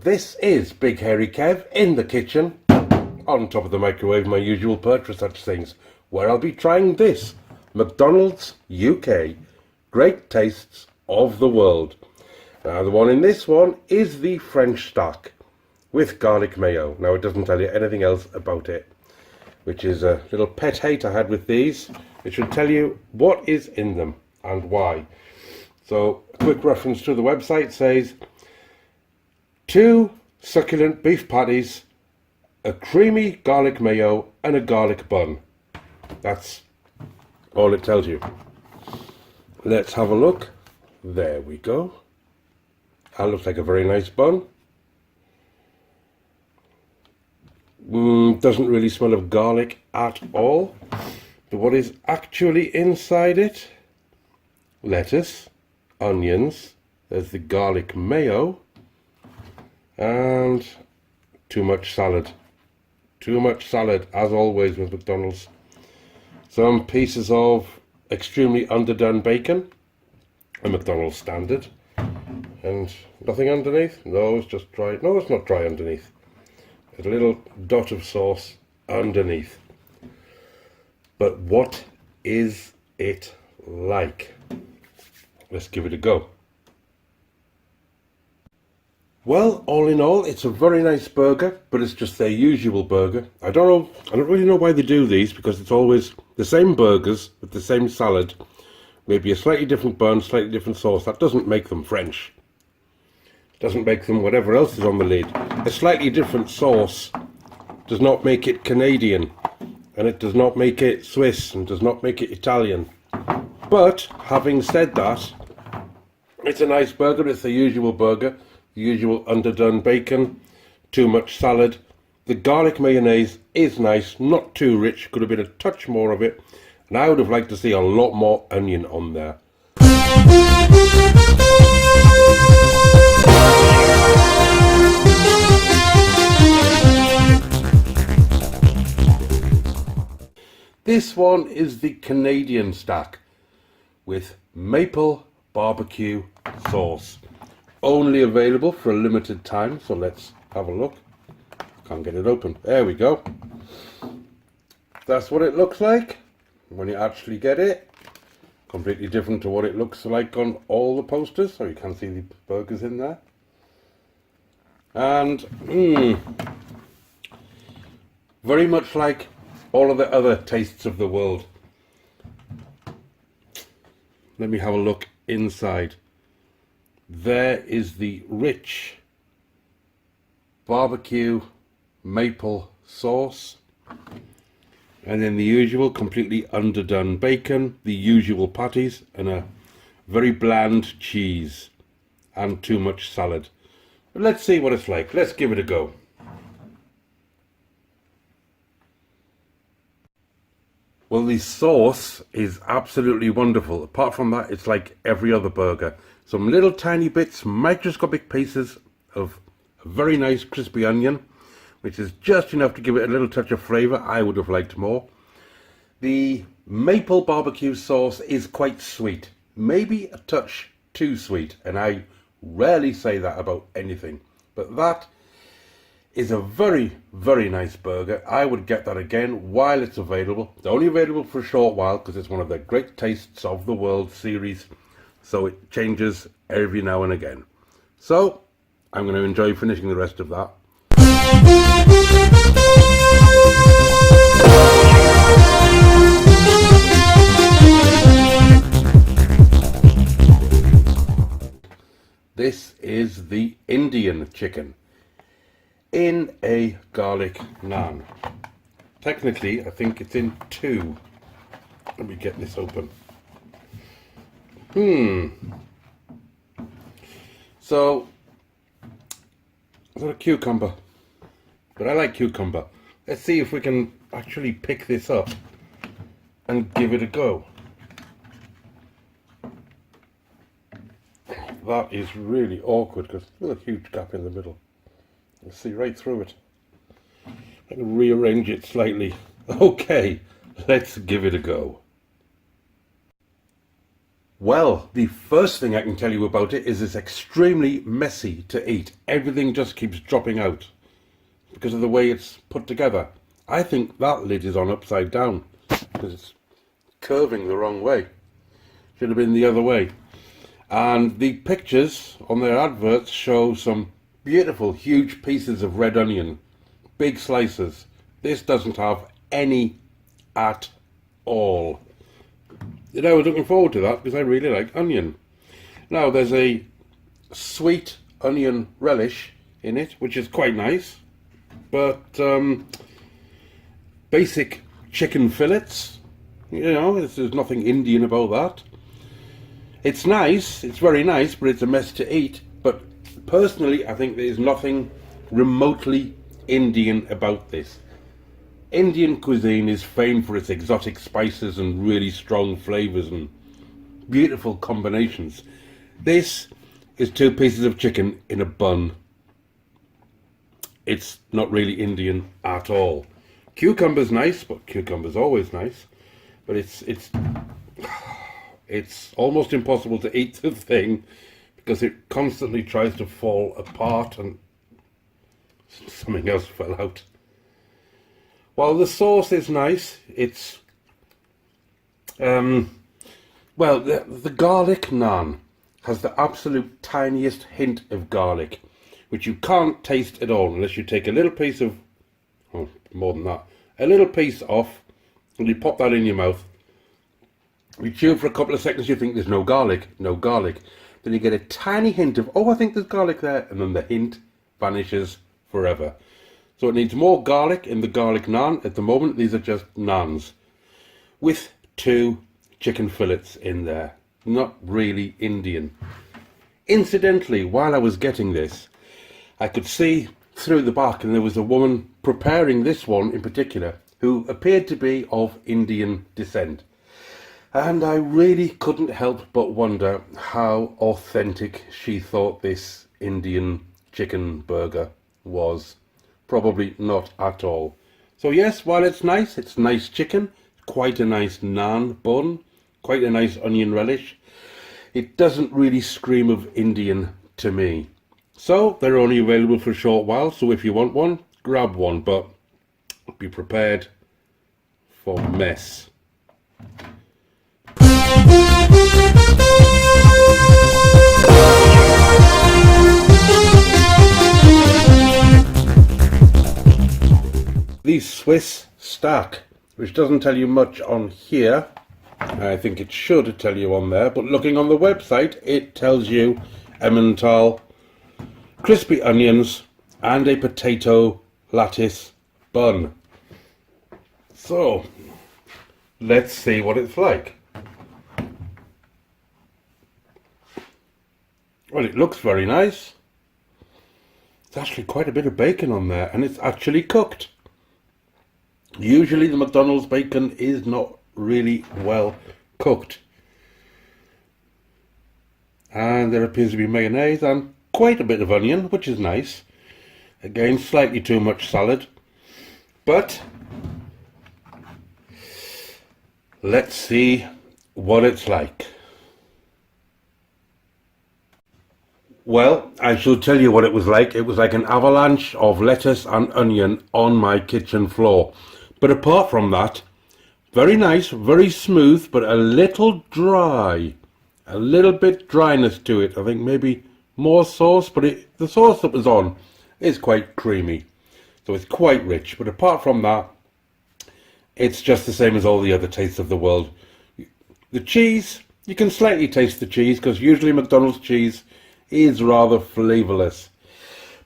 this is Big Hairy Kev in the kitchen, on top of the microwave, my usual perch for such things, where I'll be trying this McDonald's UK Great Tastes of the World. Now the one in this one is the French stack with garlic mayo. Now it doesn't tell you anything else about it, which is a little pet hate I had with these. It should tell you what is in them and why. So a quick reference to the website says 2 succulent beef patties, a creamy garlic mayo and a garlic bun. That's all it tells you. Let's have a look. There we go. That looks like a very nice bun. Doesn't really smell of garlic at all. But what is actually inside it? Lettuce, onions, there's the garlic mayo, and too much salad. Too much salad, as always with McDonald's. Some pieces of extremely underdone bacon, a McDonald's standard, and nothing underneath. No, it's just dry. No, it's not dry underneath. There's a little dot of sauce underneath. But what is it like? Let's give it a go. Well, all in all, it's a very nice burger, but it's just their usual burger. I don't really know why they do these, because it's always the same burgers with the same salad, maybe a slightly different bun, slightly different sauce. That doesn't make them French. It doesn't make them whatever else is on the lid. A slightly different sauce does not make it Canadian, and it does not make it Swiss, and does not make it Italian. But having said that, it's a nice burger. It's the usual burger. The usual underdone bacon, too much salad. The garlic mayonnaise is nice, not too rich, could have been a touch more of it, and I would have liked to see a lot more onion on there. This one is the Canadian stack with maple barbecue sauce. Only available for a limited time, so let's have a look. Can't get it open. There we go. That's what it looks like when you actually get it. Completely different to what it looks like on all the posters, so you can see the burgers in there. And very much like all of the other tastes of the world. Let me have a look inside. There is the rich barbecue maple sauce, and then the usual completely underdone bacon, the usual patties, and a very bland cheese, and too much salad. But let's see what it's like. Let's give it a go. Well, the sauce is absolutely wonderful. Apart from that, it's like every other burger. Some little tiny bits, microscopic pieces of a very nice crispy onion, which is just enough to give it a little touch of flavour. I would have liked more. The maple barbecue sauce is quite sweet, maybe a touch too sweet, and I rarely say that about anything. But that is a very, very nice burger. I would get that again while it's available. It's only available for a short while because it's one of the Great Tastes of the World series. So it changes every now and again. So I'm going to enjoy finishing the rest of that. This is the Indian chicken in a garlic naan. Technically, I think it's in 2. Let me get this open. So, I've got a cucumber, but I like cucumber. Let's see if we can actually pick this up and give it a go. That is really awkward because there's a huge gap in the middle. You see right through it. I can rearrange it slightly. Okay, let's give it a go. Well, the first thing I can tell you about it is it's extremely messy to eat. Everything just keeps dropping out because of the way it's put together. I think that lid is on upside down because it's curving the wrong way. Should have been the other way. And the pictures on their adverts show some beautiful huge pieces of red onion, big slices. This doesn't have any at all. And I was looking forward to that because I really like onion. Now there's a sweet onion relish in it, which is quite nice, but basic chicken fillets, you know, there's nothing Indian about that. It's nice, it's very nice, but it's a mess to eat. But personally, I think there's nothing remotely Indian about this. Indian cuisine is famed for its exotic spices and really strong flavors and beautiful combinations. This is 2 pieces of chicken in a bun. It's not really Indian at all. Cucumber's nice, but cucumber's always nice. But it's almost impossible to eat the thing because it constantly tries to fall apart and something else fell out. While the sauce is nice, it's well, the garlic naan has the absolute tiniest hint of garlic, which you can't taste at all unless you take a little piece of, oh, more than that, a little piece off and you pop that in your mouth. You chew for a couple of seconds, you think there's no garlic, no garlic. Then you get a tiny hint of, oh, I think there's garlic there, and then the hint vanishes forever. So it needs more garlic in the garlic naan. At the moment, these are just naans with 2 chicken fillets in there. Not really Indian. Incidentally, while I was getting this, I could see through the back, and there was a woman preparing this one in particular who appeared to be of Indian descent. And I really couldn't help but wonder how authentic she thought this Indian chicken burger was. Probably not at all. So yes, while it's nice chicken, quite a nice naan bun, quite a nice onion relish. It doesn't really scream of Indian to me. So they're only available for a short while, so if you want one, grab one, but be prepared for mess. The Swiss stack, which doesn't tell you much on here. I think it should tell you on there, but looking on the website, it tells you Emmental, crispy onions, and a potato lattice bun. So, let's see what it's like. Well, it looks very nice. There's actually quite a bit of bacon on there, and it's actually cooked. Usually the McDonald's bacon is not really well cooked. And there appears to be mayonnaise and quite a bit of onion, which is nice. Again, slightly too much salad. But let's see what it's like. Well, I shall tell you what it was like. It was like an avalanche of lettuce and onion on my kitchen floor. But apart from that, very nice, very smooth, but a little dry. A little bit dryness to it. I think maybe more sauce, but the sauce that was on is quite creamy. So it's quite rich. But apart from that, it's just the same as all the other tastes of the world. The cheese, you can slightly taste the cheese because usually McDonald's cheese is rather flavourless.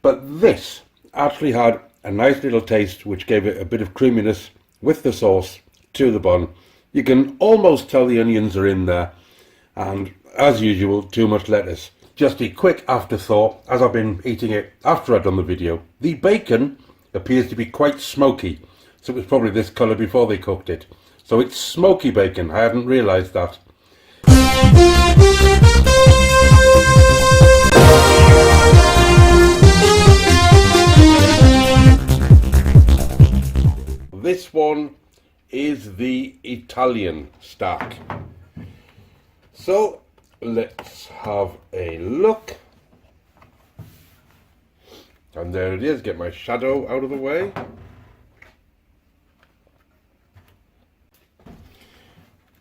But this actually had a nice little taste which gave it a bit of creaminess with the sauce to the bun. You can almost tell the onions are in there, and as usual, too much lettuce. Just a quick afterthought as I've been eating it after I'd done the video. The bacon appears to be quite smoky, so it was probably this colour before they cooked it. So it's smoky bacon, I hadn't realised that. This one is the Italian stack. So let's have a look. And there it is, get my shadow out of the way.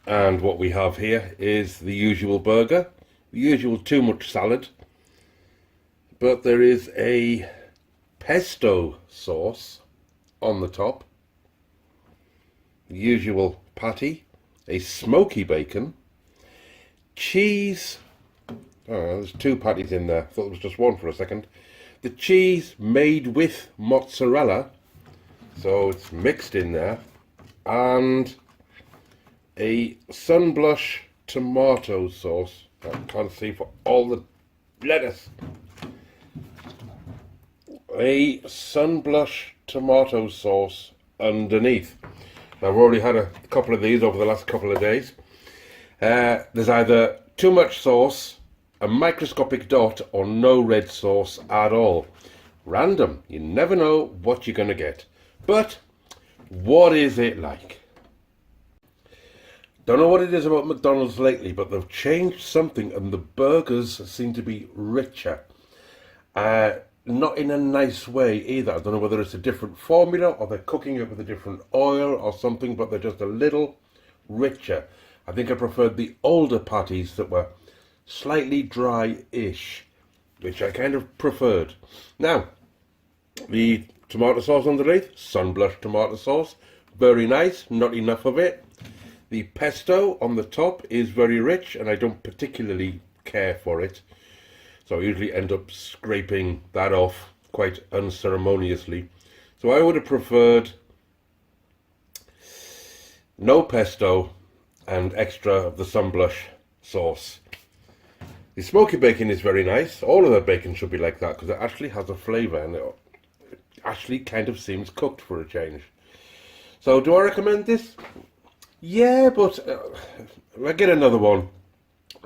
And what we have here is the usual burger, the usual too much salad, but there is a pesto sauce on the top, the usual patty, a smoky bacon, cheese, there's two patties in there, I thought it was just one for a second, the cheese made with mozzarella, so it's mixed in there, and a sunblush tomato sauce. I can't see for all the lettuce. A sunblush tomato sauce underneath. Now, I've already had a couple of these over the last couple of days. There's either too much sauce, a microscopic dot, or no red sauce at all. Random. You never know what you're going to get. But what is it like? Don't know what it is about McDonald's lately, but they've changed something and the burgers seem to be richer. Not in a nice way either. I don't know whether it's a different formula or they're cooking it with a different oil or something, but they're just a little richer. I think I preferred the older patties that were slightly dry-ish, which I kind of preferred. Now, the tomato sauce underneath, sunblush tomato sauce, very nice, not enough of it. The pesto on the top is very rich and I don't particularly care for it. So I usually end up scraping that off quite unceremoniously. So I would have preferred no pesto and extra of the sunblush sauce. The smoky bacon is very nice. All of the bacon should be like that because it actually has a flavour and it actually kind of seems cooked for a change. So do I recommend this? Yeah, but if I get another one,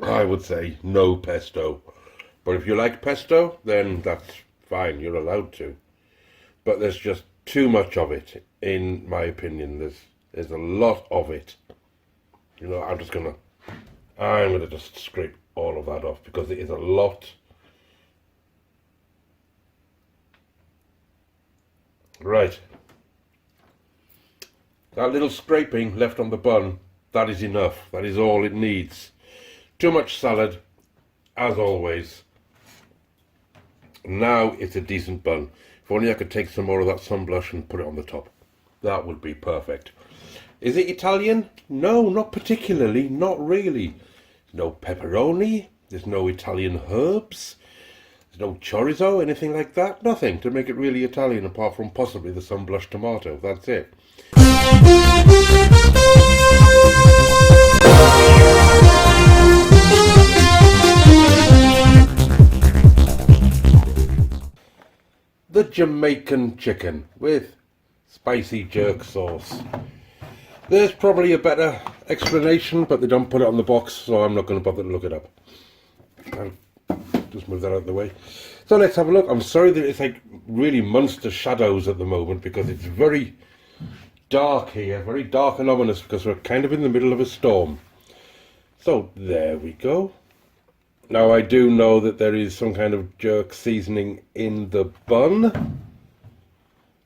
I would say no pesto. But if you like pesto, then that's fine, you're allowed to. But there's just too much of it, in my opinion. There's a lot of it. You know, I'm gonna just scrape all of that off because it is a lot. Right. That little scraping left on the bun, that is enough. That is all it needs. Too much salad, as always. Now it's a decent bun. If only I could take some more of that sunblush and put it on the top. That would be perfect. Is it Italian? No, not particularly, not really. There's no pepperoni, there's no Italian herbs, there's no chorizo, anything like that. Nothing to make it really Italian apart from possibly the sunblush tomato. That's it. The Jamaican chicken with spicy jerk sauce. There's probably a better explanation, but they don't put it on the box, so I'm not going to bother to look it up. I'll just move that out of the way. So let's have a look. I'm sorry that it's like really monster shadows at the moment because it's very dark here, very dark and ominous because we're kind of in the middle of a storm. So there we go. Now I do know that there is some kind of jerk seasoning in the bun.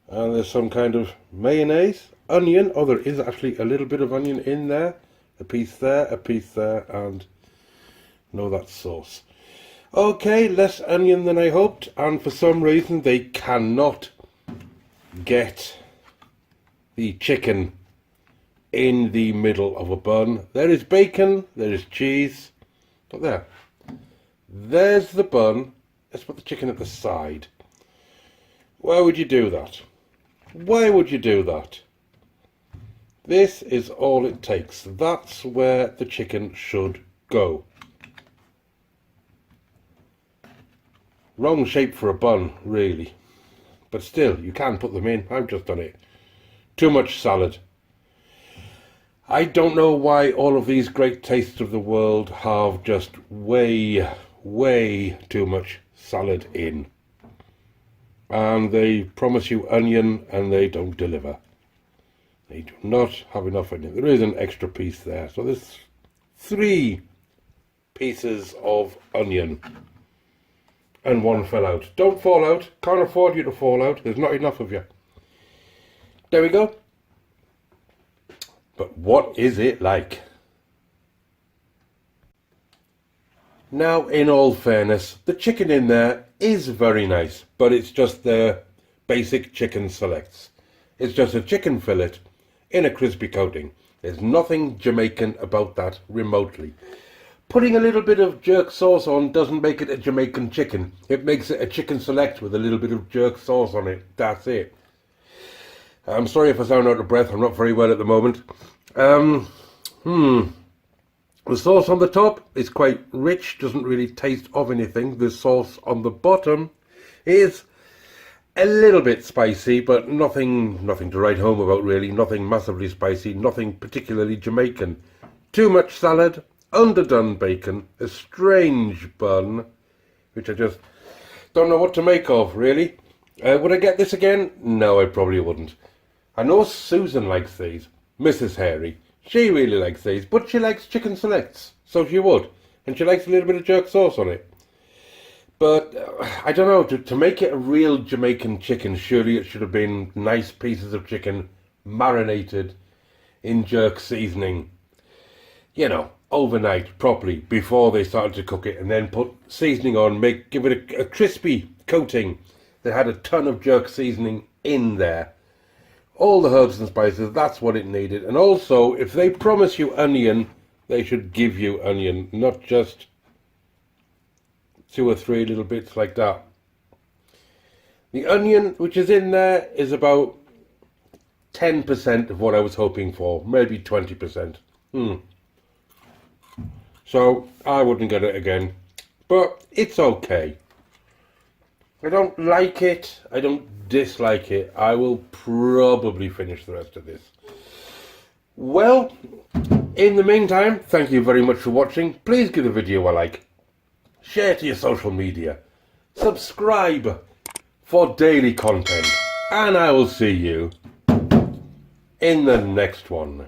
And there's some kind of mayonnaise, onion. Oh, there is actually a little bit of onion in there. A piece there, and no, that's sauce. Okay, less onion than I hoped. And for some reason they cannot get the chicken in the middle of a bun. There is bacon, there is cheese. Look there. There's the bun. Let's put the chicken at the side. Why would you do that? Why would you do that? This is all it takes. That's where the chicken should go. Wrong shape for a bun, really. But still, you can put them in. I've just done it. Too much salad. I don't know why all of these great tastes of the world have just way too much salad in. And they promise you onion and they don't deliver. They do not have enough onion. There is an extra piece there. So there's 3 pieces of onion. And one fell out. Don't fall out. Can't afford you to fall out. There's not enough of you. There we go. But what is it like? Now, in all fairness, the chicken in there is very nice, but it's just the basic chicken selects. It's just a chicken fillet in a crispy coating. There's nothing Jamaican about that remotely. Putting a little bit of jerk sauce on doesn't make it a Jamaican chicken. It makes it a chicken select with a little bit of jerk sauce on it. That's it. I'm sorry if I sound out of breath. I'm not very well at the moment. The sauce on the top is quite rich. Doesn't really taste of anything. The sauce on the bottom is a little bit spicy, but nothing to write home about really. Nothing massively spicy. Nothing particularly Jamaican. Too much salad. Underdone bacon. A strange bun, which I just don't know what to make of, really. Would I get this again? No, I probably wouldn't. I know Susan likes these, Mrs. Hairy. She really likes these, but she likes chicken selects, so she would. And she likes a little bit of jerk sauce on it. But, I don't know, to make it a real Jamaican chicken, surely it should have been nice pieces of chicken marinated in jerk seasoning. You know, overnight, properly, before they started to cook it, and then put seasoning on, give it a crispy coating that had a ton of jerk seasoning in there. All the herbs and spices, that's what it needed. And also, if they promise you onion, they should give you onion, not just 2 or 3 little bits like that. The onion, which is in there, is about 10% of what I was hoping for, maybe 20%. So, I wouldn't get it again. But it's okay. I don't like it. I don't dislike it. I will probably finish the rest of this. Well, in the meantime, thank you very much for watching. Please give the video a like. Share to your social media. Subscribe for daily content. And I will see you in the next one.